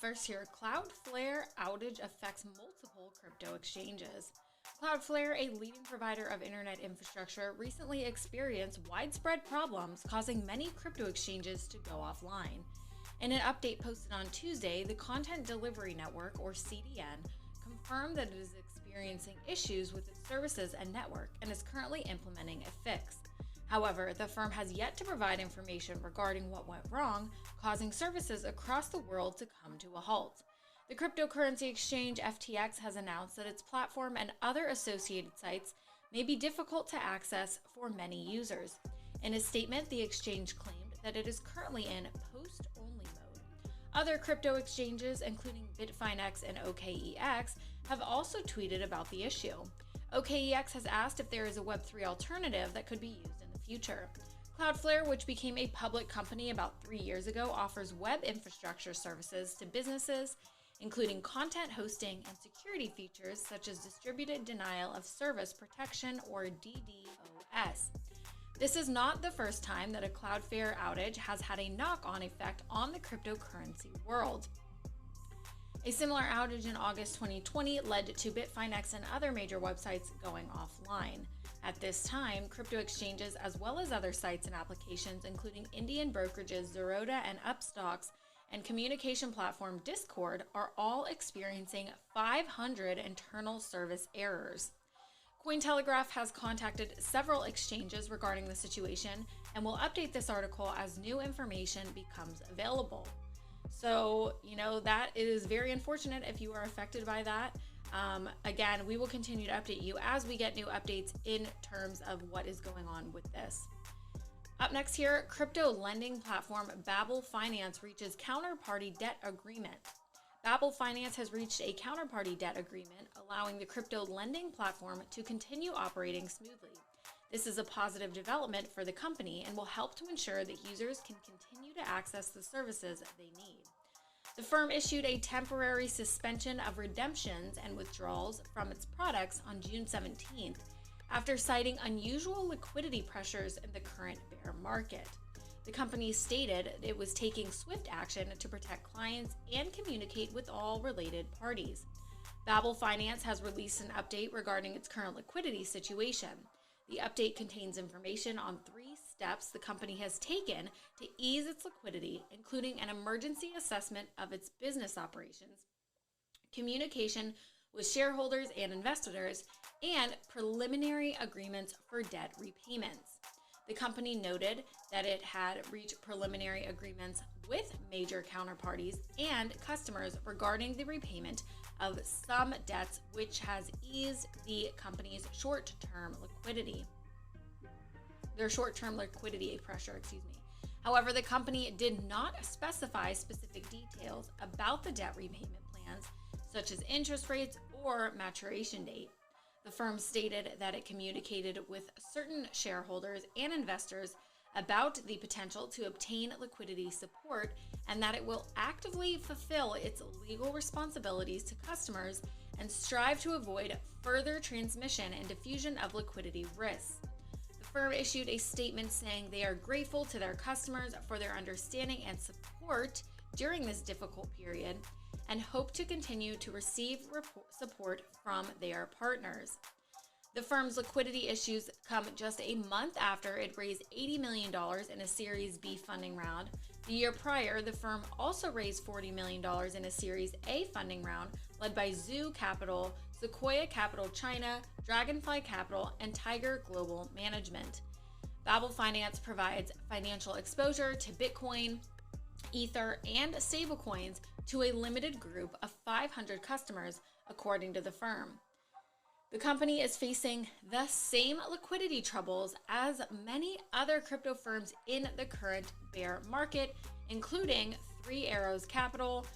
First here, Cloudflare outage affects multiple crypto exchanges. Cloudflare, a leading provider of internet infrastructure, recently experienced widespread problems causing many crypto exchanges to go offline. In an update posted on Tuesday, the Content Delivery Network, or CDN, confirmed that it is experiencing issues with its services and network and is currently implementing a fix. However, the firm has yet to provide information regarding what went wrong, causing services across the world to come to a halt. The cryptocurrency exchange FTX has announced that its platform and other associated sites may be difficult to access for many users. In a statement, the exchange claimed that it is currently in post-only mode. Other crypto exchanges, including Bitfinex and OKEX, have also tweeted about the issue. OKEX has asked if there is a Web3 alternative that could be used in the future. Cloudflare, which became a public company about 3 years ago, offers web infrastructure services to businesses, including content hosting and security features such as distributed denial of service protection, or DDoS. This is not the first time that a Cloudflare outage has had a knock-on effect on the cryptocurrency world. A similar outage in August 2020 led to Bitfinex and other major websites going offline. At this time, crypto exchanges, as well as other sites and applications, including Indian brokerages Zerodha and Upstocks, and communication platform Discord, are all experiencing 500 internal service errors. Cointelegraph has contacted several exchanges regarding the situation and will update this article as new information becomes available. So, that is very unfortunate if you are affected by that. Again, we will continue to update you as we get new updates in terms of what is going on with this. Up next here, crypto lending platform Babel Finance reaches counterparty debt agreement. Babel Finance has reached a counterparty debt agreement, allowing the crypto lending platform to continue operating smoothly. This is a positive development for the company and will help to ensure that users can continue to access the services they need. The firm issued a temporary suspension of redemptions and withdrawals from its products on June 17th, after citing unusual liquidity pressures in the current bear market. The company stated it was taking swift action to protect clients and communicate with all related parties. Babel Finance has released an update regarding its current liquidity situation. The update contains information on 3 steps the company has taken to ease its liquidity, including an emergency assessment of its business operations, communication with shareholders and investors, and preliminary agreements for debt repayments. The company noted that it had reached preliminary agreements with major counterparties and customers regarding the repayment of some debts, which has eased the company's short-term liquidity pressure. However, the company did not specify specific details about the debt repayment plans, such as interest rates or maturation date. The firm stated that it communicated with certain shareholders and investors about the potential to obtain liquidity support and that it will actively fulfill its legal responsibilities to customers and strive to avoid further transmission and diffusion of liquidity risks. The firm issued a statement saying they are grateful to their customers for their understanding and support during this difficult period and hope to continue to receive support from their partners. The firm's liquidity issues come just a month after it raised $80 million in a Series B funding round. The year prior, the firm also raised $40 million in a Series A funding round led by Zoo Capital, Sequoia Capital China, Dragonfly Capital, and Tiger Global Management. Babel Finance provides financial exposure to Bitcoin, Ether, and stablecoins to a limited group of 500 customers, according to the firm. The company is facing the same liquidity troubles as many other crypto firms in the current bear market, including Three Arrows Capital,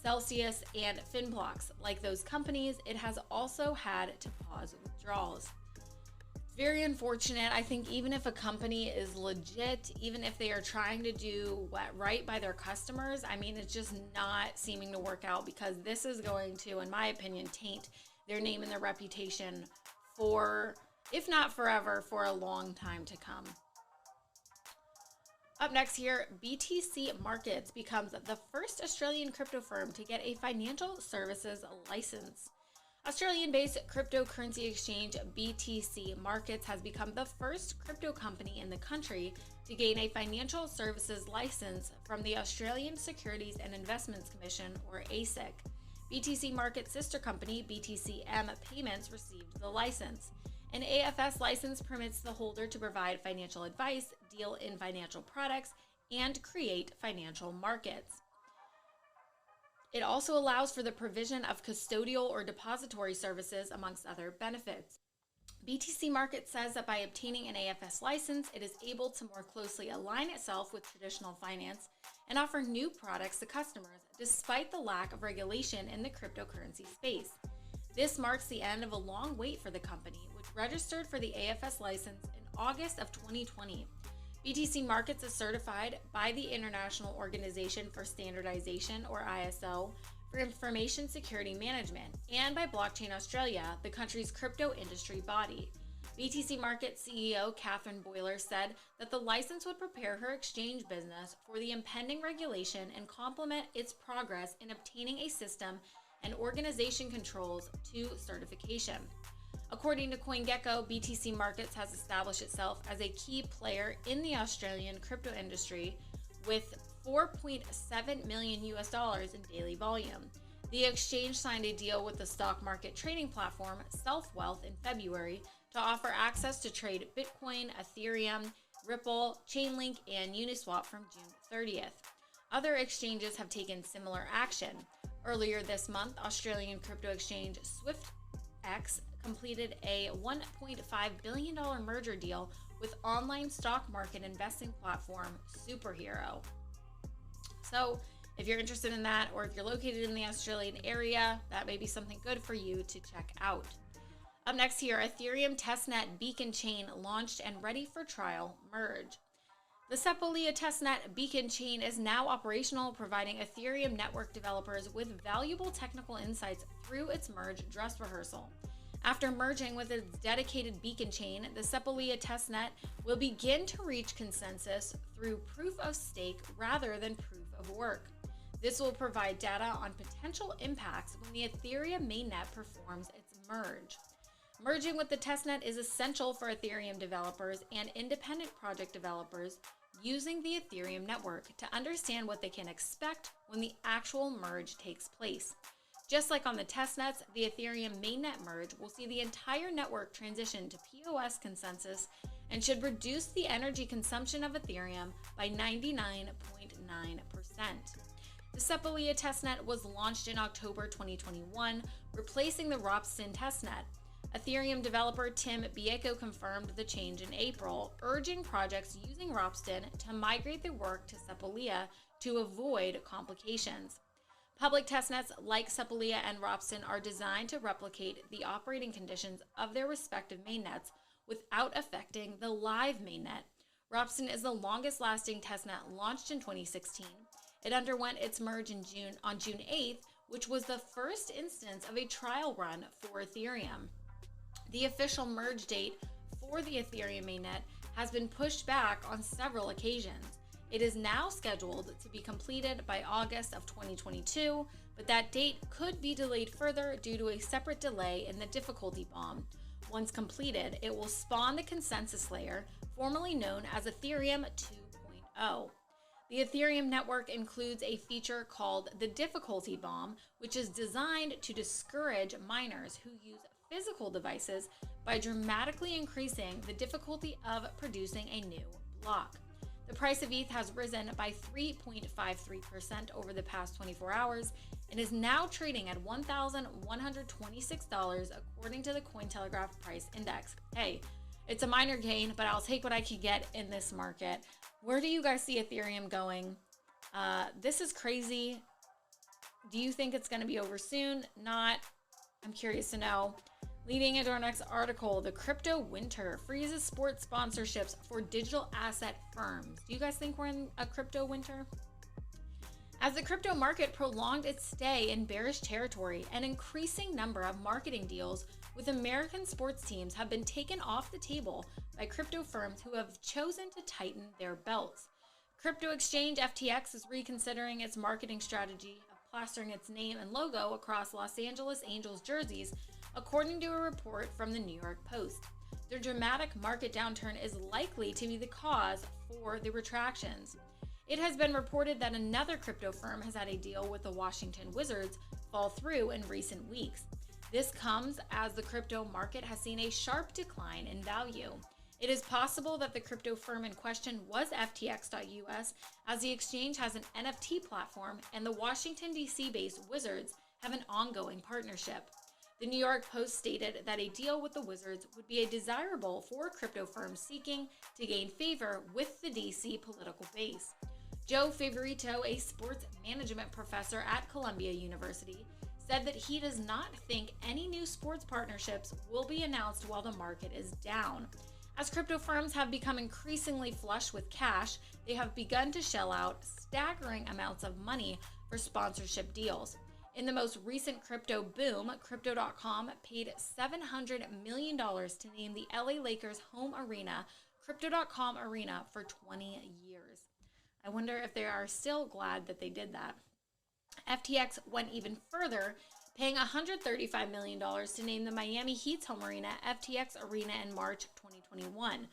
Celsius, and Finblocks. Like those companies, it has also had to pause withdrawals. It's very unfortunate. I think even if a company is legit, even if they are trying to do right by their customers, it's just not seeming to work out, because this is going to, in my opinion, taint their name and their reputation for, if not forever, for a long time to come. Up next here, BTC Markets becomes the first Australian crypto firm to get a financial services license. Australian-based cryptocurrency exchange BTC Markets has become the first crypto company in the country to gain a financial services license from the Australian Securities and Investments Commission, or ASIC. BTC Markets' sister company, BTCM Payments, received the license. An AFS license permits the holder to provide financial advice, deal in financial products, and create financial markets. It also allows for the provision of custodial or depository services, amongst other benefits. BTC Market says that by obtaining an AFS license, it is able to more closely align itself with traditional finance and offer new products to customers, despite the lack of regulation in the cryptocurrency space. This marks the end of a long wait for the company, which registered for the AFS license in August of 2020. BTC Markets is certified by the International Organization for Standardization, or ISO, for Information Security Management, and by Blockchain Australia, the country's crypto industry body. BTC Markets CEO Catherine Boyler said that the license would prepare her exchange business for the impending regulation and complement its progress in obtaining a system and organization controls to certification. According to CoinGecko, BTC Markets has established itself as a key player in the Australian crypto industry with $4.7 million in daily volume. The exchange signed a deal with the stock market trading platform SelfWealth in February to offer access to trade Bitcoin, Ethereum, Ripple, Chainlink, and Uniswap from June 30th. Other exchanges have taken similar action. Earlier this month, Australian crypto exchange SwiftX completed a $1.5 billion merger deal with online stock market investing platform Superhero. So if you're interested in that, or if you're located in the Australian area, that may be something good for you to check out. Up next here, Ethereum testnet beacon chain launched and ready for trial merge. The Sepolia testnet beacon chain is now operational, providing Ethereum network developers with valuable technical insights through its merge dress rehearsal. After merging with its dedicated beacon chain, the Sepolia testnet will begin to reach consensus through proof of stake rather than proof of work. This will provide data on potential impacts when the Ethereum mainnet performs its merge. Merging with the testnet is essential for Ethereum developers and independent project developers using the Ethereum network to understand what they can expect when the actual merge takes place. Just like on the testnets, the Ethereum mainnet merge will see the entire network transition to POS consensus and should reduce the energy consumption of Ethereum by 99.9%. The Sepolia testnet was launched in October 2021, replacing the Ropsten testnet. Ethereum developer Tim Bieco confirmed the change in April, urging projects using Ropsten to migrate their work to Sepolia to avoid complications. Public testnets like Sepolia and Ropsten are designed to replicate the operating conditions of their respective mainnets without affecting the live mainnet. Ropsten is the longest-lasting testnet launched in 2016. It underwent its merge on June 8th, which was the first instance of a trial run for Ethereum. The official merge date for the Ethereum mainnet has been pushed back on several occasions. It is now scheduled to be completed by August of 2022, but that date could be delayed further due to a separate delay in the difficulty bomb. Once completed, it will spawn the consensus layer, formerly known as Ethereum 2.0. The Ethereum network includes a feature called the difficulty bomb, which is designed to discourage miners who use physical devices by dramatically increasing the difficulty of producing a new block. The price of ETH has risen by 3.53% over the past 24 hours and is now trading at $1,126 according to the Cointelegraph price index. Hey, it's a minor gain, but I'll take what I can get in this market. Where do you guys see Ethereum going? This is crazy. Do you think it's going to be over soon? Not. I'm curious to know. Leading into our next article, the crypto winter freezes sports sponsorships for digital asset firms. Do you guys think we're in a crypto winter? As the crypto market prolonged its stay in bearish territory, an increasing number of marketing deals with American sports teams have been taken off the table by crypto firms who have chosen to tighten their belts. Crypto exchange FTX is reconsidering its marketing strategy of plastering its name and logo across Los Angeles Angels jerseys, according to a report from the New York Post. The dramatic market downturn is likely to be the cause for the retractions. It has been reported that another crypto firm has had a deal with the Washington Wizards fall through in recent weeks. This comes as the crypto market has seen a sharp decline in value. It is possible that the crypto firm in question was FTX.US, as the exchange has an NFT platform and the Washington, D.C.-based Wizards have an ongoing partnership. The New York Post stated that a deal with the Wizards would be desirable for crypto firms seeking to gain favor with the D.C. political base. Joe Favorito, a sports management professor at Columbia University, said that he does not think any new sports partnerships will be announced while the market is down. As crypto firms have become increasingly flush with cash, they have begun to shell out staggering amounts of money for sponsorship deals. In the most recent crypto boom, Crypto.com paid $700 million to name the LA Lakers home arena, Crypto.com Arena, for 20 years. I wonder if they are still glad that they did that. FTX went even further, paying $135 million to name the Miami Heat's home arena, FTX Arena, in March 2021.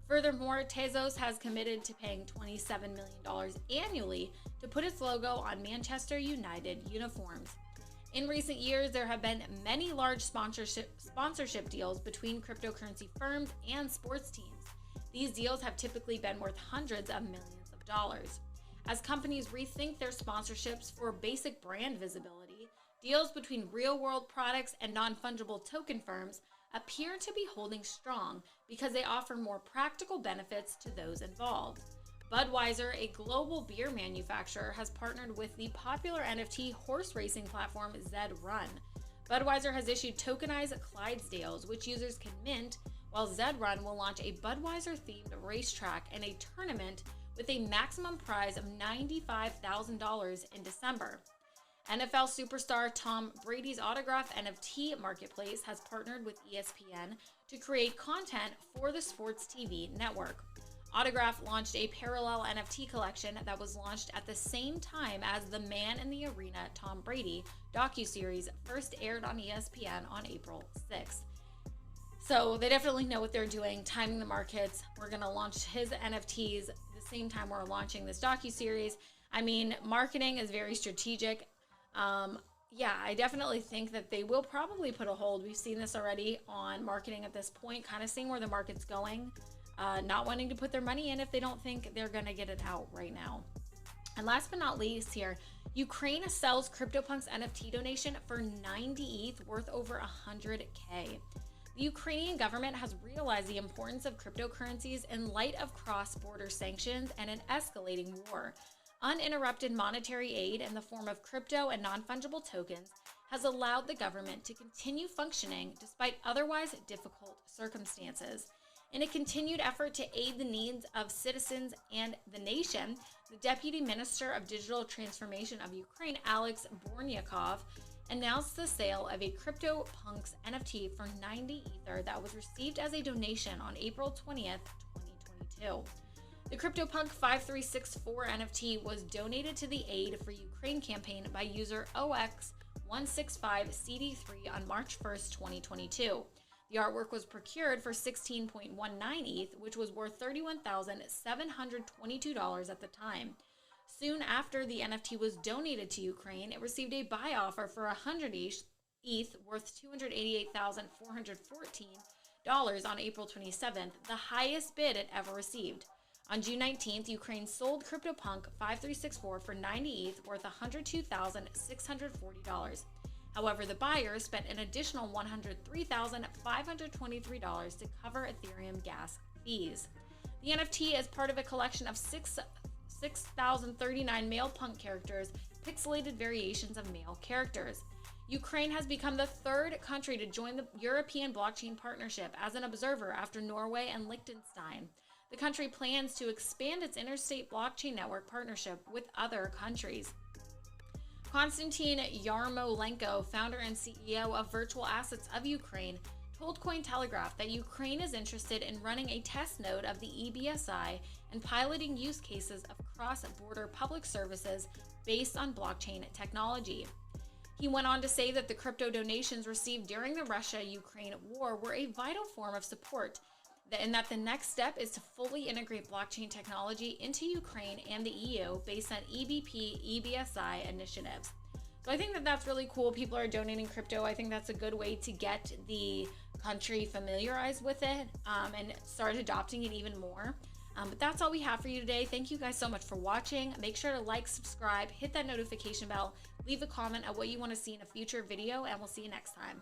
Furthermore, Tezos has committed to paying $27 million annually to put its logo on Manchester United uniforms. In recent years, there have been many large sponsorship deals between cryptocurrency firms and sports teams. These deals have typically been worth hundreds of millions of dollars. As companies rethink their sponsorships for basic brand visibility, deals between real-world products and non-fungible token firms appear to be holding strong because they offer more practical benefits to those involved. Budweiser, a global beer manufacturer, has partnered with the popular NFT horse racing platform Zed Run. Budweiser has issued tokenized Clydesdales, which users can mint, while Zed Run will launch a Budweiser-themed racetrack and a tournament with a maximum prize of $95,000 in December. NFL superstar Tom Brady's autograph NFT marketplace has partnered with ESPN to create content for the sports TV network. Autograph launched a parallel NFT collection that was launched at the same time as the Man in the Arena Tom Brady docuseries first aired on ESPN on April 6th. So they definitely know what they're doing, timing the markets. We're going to launch his NFTs the same time we're launching this docuseries. I mean, marketing is very strategic. I definitely think that they will probably put a hold. We've seen this already on marketing at this point, kind of seeing where the market's going, not wanting to put their money in if they don't think they're going to get it out right now. And last but not least here, Ukraine sells CryptoPunk's NFT donation for 90 ETH, worth over 100K. The Ukrainian government has realized the importance of cryptocurrencies in light of cross-border sanctions and an escalating war. Uninterrupted monetary aid in the form of crypto and non-fungible tokens has allowed the government to continue functioning despite otherwise difficult circumstances. In a continued effort to aid the needs of citizens and the nation, the Deputy Minister of Digital Transformation of Ukraine, Alex Bornyakov, announced the sale of a CryptoPunks NFT for 90 Ether that was received as a donation on April 20th, 2022. The CryptoPunk 5364 NFT was donated to the Aid for Ukraine campaign by user OX165CD3 on March 1st, 2022. The artwork was procured for 16.19 ETH, which was worth $31,722 at the time. Soon after the NFT was donated to Ukraine, it received a buy offer for 100 ETH, worth $288,414 on April 27th, the highest bid it ever received. On June 19th, Ukraine sold CryptoPunk 5364 for 90 ETH, worth $102,640. However, the buyer spent an additional $103,523 to cover Ethereum gas fees. The NFT is part of a collection of 6,039 male punk characters, pixelated variations of male characters. Ukraine has become the third country to join the European Blockchain Partnership as an observer after Norway and Liechtenstein. The country plans to expand its interstate blockchain network partnership with other countries. Konstantin Yarmolenko, founder and CEO of Virtual Assets of Ukraine, told Cointelegraph that Ukraine is interested in running a test node of the EBSI and piloting use cases of cross-border public services based on blockchain technology. He went on to say that the crypto donations received during the Russia-Ukraine war were a vital form of support, and that the next step is to fully integrate blockchain technology into Ukraine and the EU based on EBP/EBSI initiatives. So I think that that's really cool. People are donating crypto. I think that's a good way to get the country familiarized with it and start adopting it even more. But that's all we have for you today. Thank you guys so much for watching. Make sure to like, subscribe, hit that notification bell, leave a comment on what you want to see in a future video, and we'll see you next time.